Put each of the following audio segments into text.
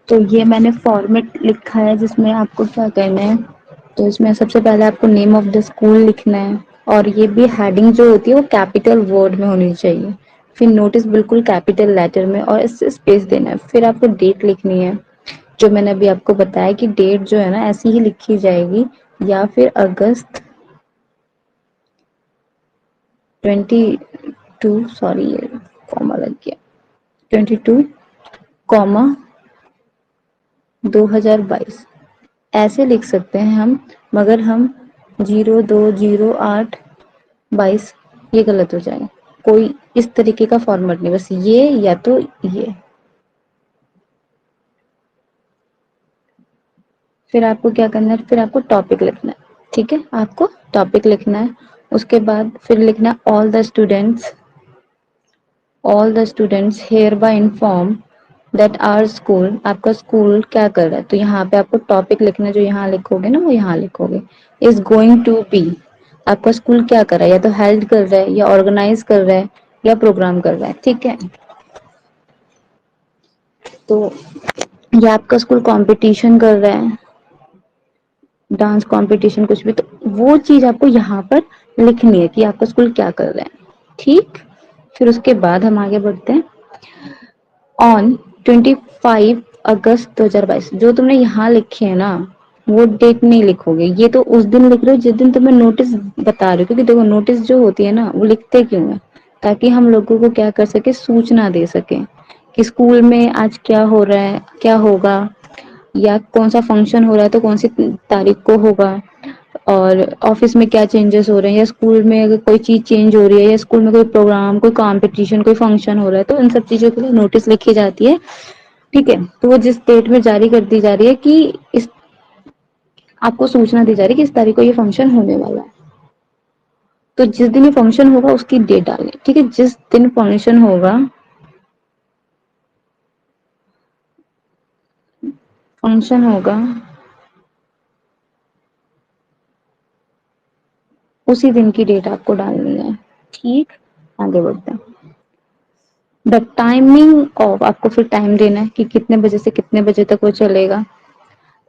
तो ये मैंने फॉर्मेट लिखा है जिसमें आपको क्या करना है। तो इसमें सबसे पहले आपको नेम ऑफ द स्कूल लिखना है, और ये भी हेडिंग जो होती है वो कैपिटल वर्ड में होनी चाहिए। फिर नोटिस बिल्कुल कैपिटल लेटर में, और इससे स्पेस देना है। फिर आपको डेट लिखनी है, जो मैंने अभी आपको बताया कि डेट जो है ना ऐसी ही लिखी जाएगी, या फिर अगस्त 22, सॉरी ये कॉमा लग गया, 22, ऐसे लिख सकते हैं हम। मगर हम 02/08/22 ये गलत हो जाएगा। कोई इस तरीके का फॉर्मेट नहीं, बस ये या तो ये। फिर आपको क्या करना है, फिर आपको टॉपिक लिखना है। ठीक है, आपको टॉपिक लिखना है। उसके बाद फिर लिखना है all the students hereby inform that our school. आपका स्कूल क्या कर रहा है, तो यहाँ पे आपको टॉपिक लिखना है। जो यहाँ लिखोगे ना वो यहाँ लिखोगे, इज गोइंग टू बी। आपका स्कूल क्या कर रहा है, या तो हेल्ड कर रहा है, या ऑर्गेनाइज कर रहा है, या प्रोग्राम कर रहा है। ठीक है, तो या आपका स्कूल कंपटीशन कर रहा है, डांस कंपटीशन कुछ भी, तो वो चीज आपको यहाँ पर लिखनी है कि आपका स्कूल क्या कर रहा है। ठीक, फिर उसके बाद हम आगे बढ़ते हैं। ऑन 25 अगस्त 2022, जो तुमने यहाँ लिखे है ना वो डेट नहीं लिखोगे, ये तो उस दिन लिख रहे हो जिस दिन तुम्हें नोटिस बता रहे हो। क्योंकि देखो नोटिस जो होती है ना वो लिखते क्यों है, ताकि हम लोगों को क्या कर सके, सूचना दे सके कि स्कूल में आज क्या हो रहा है, क्या होगा, या कौन सा फंक्शन हो रहा है तो कौन सी तारीख को होगा, और ऑफिस में क्या चेंजेस हो रहे हैं, या स्कूल में अगर कोई चीज चेंज हो रही है, या स्कूल में कोई प्रोग्राम, कोई कंपटीशन, कोई फंक्शन हो रहा है, तो इन सब चीजों के लिए नोटिस लिखी जाती है। ठीक है, तो वो जिस डेट में जारी कर दी जा रही है कि इस आपको सूचना दी जा रही है कि इस तारीख को ये फंक्शन होने वाला है। तो जिस दिन ये फंक्शन होगा उसकी डेट डालनी। ठीक है, जिस दिन फंक्शन होगा, फंक्शन होगा उसी दिन की डेट आपको डालनी है। ठीक, आगे बढ़ते हैं। द टाइमिंग ऑफ, आपको फिर टाइम देना है कि कितने बजे से कितने बजे तक वो चलेगा।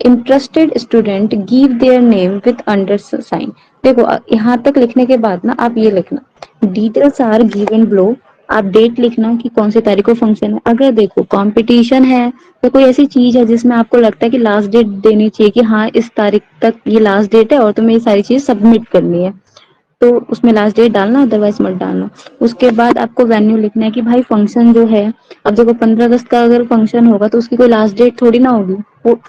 Interested student give their name with under sign. देखो यहाँ तक लिखने के बाद ना आप ये लिखना, डिटेल्स आर गिवन ब्लो। आप डेट लिखना कि कौन सी तारीख को फंक्शन है। अगर देखो कंपटीशन है या कोई ऐसी चीज है जिसमें आपको लगता है कि लास्ट डेट देनी चाहिए कि हाँ इस तारीख तक ये लास्ट डेट है और तुम्हें ये सारी चीज सबमिट करनी है, तो उसमें लास्ट डेट डालना, अदरवाइज मत डालना। उसके बाद आपको वेन्यू लिखना है कि भाई फंक्शन जो है, अब देखो 15 अगस्त का अगर फंक्शन होगा तो उसकी कोई लास्ट डेट थोड़ी ना होगी वो।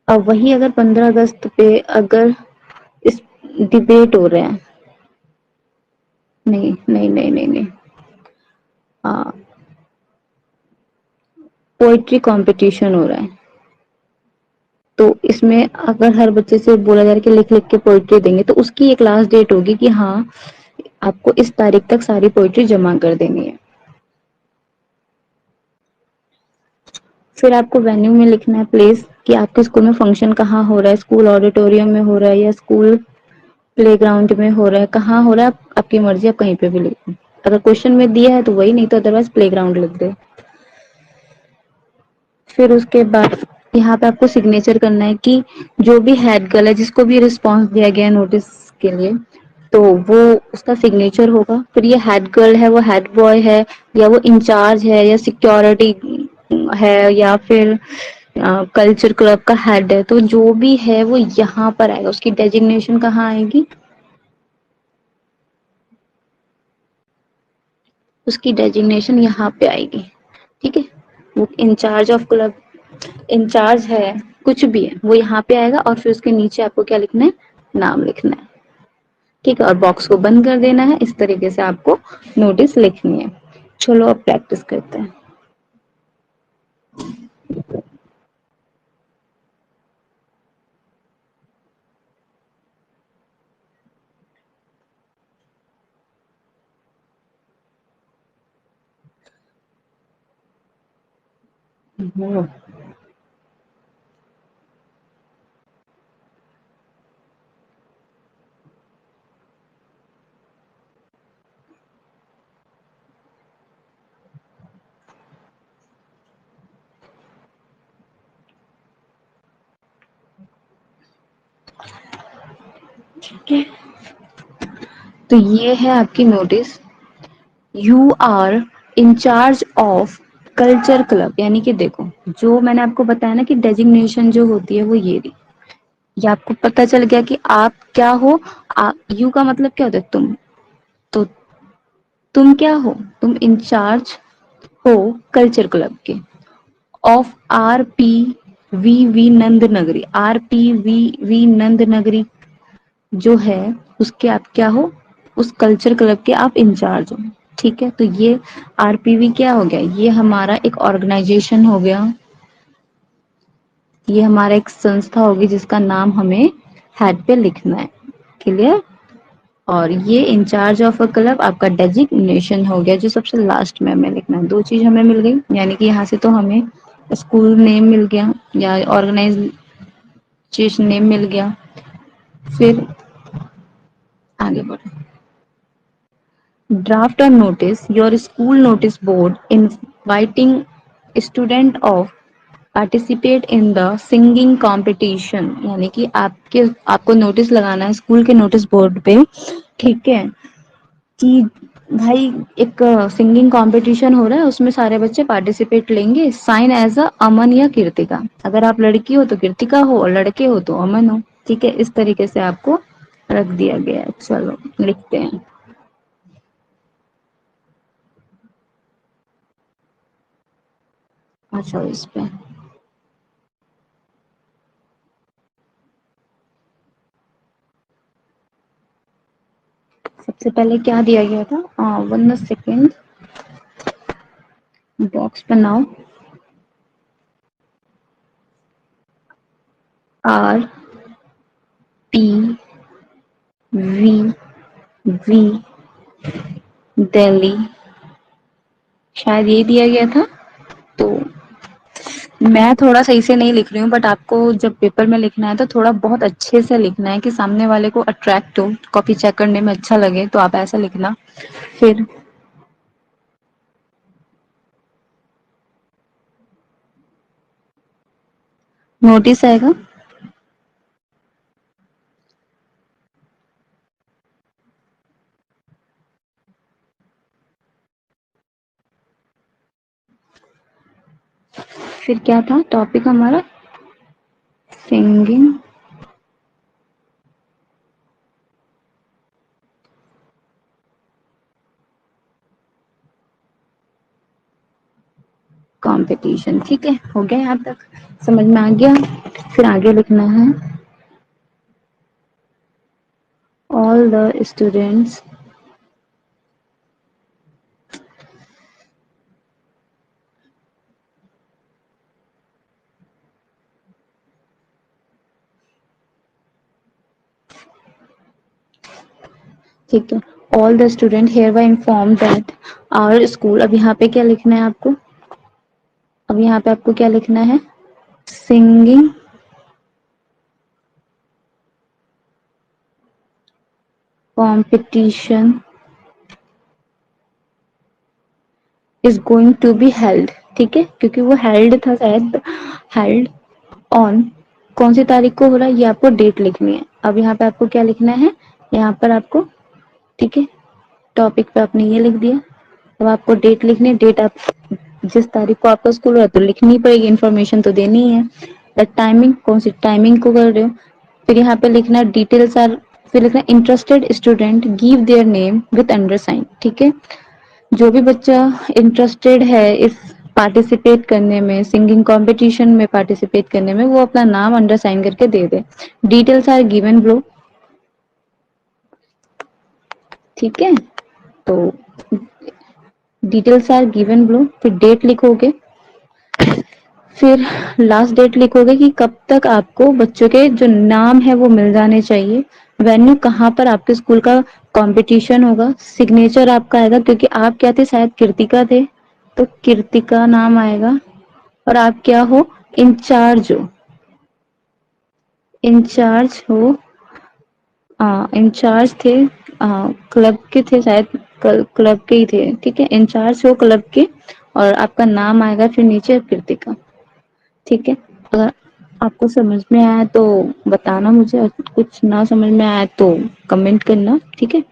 अब वही अगर 15 अगस्त पे अगर इस डिबेट हो रहे हैं, नहीं नहीं नहीं नहीं नहीं, हाँ, पोइट्री कंपटीशन हो रहा है, तो इसमें अगर हर बच्चे से बोला जा रहा है कि लिख लिख के पोइट्री देंगे, तो उसकी एक लास्ट डेट होगी कि हाँ आपको इस तारीख तक सारी पोइट्री जमा कर देनी है। फिर आपको वेन्यू में लिखना है प्लेस, कि आपके स्कूल में फंक्शन कहाँ हो रहा है, स्कूल ऑडिटोरियम में हो रहा है या स्कूल प्लेग्राउंड में हो रहा है, कहाँ हो रहा है, आपकी मर्जी, आप कहीं पे भी लिख दो। अगर क्वेश्चन में दिया है तो वही, नहीं तो अदरवाइज प्लेग्राउंड लिख दे। फिर उसके बाद यहाँ पे आपको सिग्नेचर करना है कि जो भी हेड गर्ल है जिसको भी रिस्पॉन्स दिया गया है नोटिस के लिए, तो वो उसका सिग्नेचर होगा। फिर ये हेड गर्ल है, वो हेड बॉय है, या वो इंचार्ज है, या सिक्योरिटी है, या फिर कल्चर क्लब का हेड है, तो जो भी है वो यहाँ पर आएगा। उसकी डेजिग्नेशन कहाँ आएगी, उसकी डेजिग्नेशन यहाँ पे आएगी। ठीक है, वो इंचार्ज ऑफ क्लब, इंचार्ज है, कुछ भी है वो यहाँ पे आएगा, और फिर उसके नीचे आपको क्या लिखना है, नाम लिखना है। ठीक है, और बॉक्स को बंद कर देना है। इस तरीके से आपको नोटिस लिखनी है। चलो अब प्रैक्टिस करते हैं। ठीक है, तो ये है आपकी notice. You are incharge of culture club, यानी कि देखो जो मैंने आपको बताया ना कि डेजिग्नेशन जो होती है वो ये रही। ये आपको पता चल गया कि आप क्या हो। यू का मतलब क्या होता है, तुम। तो तुम क्या हो, तुम इंचार्ज हो कल्चर क्लब के, ऑफ आर पी वी नंद नगरी। आर पी वी नंद नगरी जो है उसके आप क्या हो, उस कल्चर क्लब के आप इंचार्ज हो। ठीक है, तो ये आरपीवी क्या हो गया, ये हमारा एक ऑर्गेनाइजेशन हो गया, ये हमारा एक संस्था होगी जिसका नाम हमें हेड पे लिखना है। क्लियर। और ये इंचार्ज ऑफ अ क्लब आपका डेजिग्नेशन हो गया जो सबसे लास्ट में हमें लिखना है। दो चीज हमें मिल गई, यानी कि यहाँ से तो हमें स्कूल नेम मिल गया या ऑर्गेनाइजेशन नेम मिल गया। फिर आगे बढ़ो। Draft a notice. Your school notice board inviting student of participate in the singing competition, यानी कि आपको नोटिस लगाना है स्कूल के नोटिस बोर्ड पे। ठीक है, कि भाई एक सिंगिंग कंपटीशन हो रहा है, उसमें सारे बच्चे पार्टिसिपेट लेंगे। साइन एज अ अमन या कीर्तिका, अगर आप लड़की हो तो कीर्तिका हो और लड़के हो तो अमन हो। ठीक है, इस तरीके से आपको रख दिया गया है। चलो लिखते हैं। अच्छा, इस पे सबसे पहले क्या दिया गया था, 1 सेकेंड, बॉक्स बनाओ। R P V V Delhi, शायद ये दिया गया था। तो मैं थोड़ा सही से नहीं लिख रही हूँ, बट आपको जब पेपर में लिखना है तो थोड़ा बहुत अच्छे से लिखना है कि सामने वाले को अट्रैक्ट हो, कॉपी चेक करने में अच्छा लगे, तो आप ऐसा लिखना। फिर नोटिस आएगा। फिर क्या था टॉपिक हमारा, सिंगिंग कंपटीशन। ठीक है, हो गया यहाँ तक, समझ में आ गया। फिर आगे लिखना है, ऑल द स्टूडेंट्स ठीक है, all the student hereby inform that our school. अब यहाँ पे क्या लिखना है आपको, अब यहाँ पे आपको क्या लिखना है, singing competition is going to be held. ठीक है, क्योंकि वो हेल्ड था शायद, हेल्ड ऑन, कौन सी तारीख को हो रहा है ये आपको डेट लिखनी है। अब यहाँ पे आपको क्या लिखना है, यहाँ पर आपको, ठीक है, टॉपिक पे आपने ये लिख दिया। अब आपको डेट लिखनी है, डेट आप जिस तारीख को आपका स्कूल हो तो लिखनी पड़ेगी, इन्फॉर्मेशन तो देनी ही है। द टाइमिंग, कौन सी टाइमिंग को कर रहे हो। फिर यहाँ पे लिखना डिटेल्स आर, फिर लिखना interested student give their name with under sign. ठीक है, जो भी बच्चा इंटरेस्टेड है इस पार्टिसिपेट करने में, सिंगिंग कंपटीशन में पार्टिसिपेट करने में, वो अपना नाम अंडर साइन करके दे दे। Details are given bro. ठीक है, तो डिटेल्स आर गिवन ब्रो, फिर डेट लिखोगे, फिर लास्ट डेट लिखोगे कि कब तक आपको बच्चों के जो नाम है वो मिल जाने चाहिए। वेन्यू कहाँ पर आपके स्कूल का कंपटीशन होगा, सिग्नेचर आपका आएगा, क्योंकि आप क्या थे, शायद कीर्तिका थे, तो कीर्तिका नाम आएगा। और आप क्या हो, इंचार्ज हो, इंचार्ज हो, इंचार्ज थे, क्लब के थे शायद, क्लब के ही थे। ठीक है, इंचार्ज हो क्लब के, और आपका नाम आएगा फिर नीचे कृतिका। ठीक है, आपको समझ में आया तो बताना मुझे, और कुछ ना समझ में आया तो कमेंट करना, ठीक है।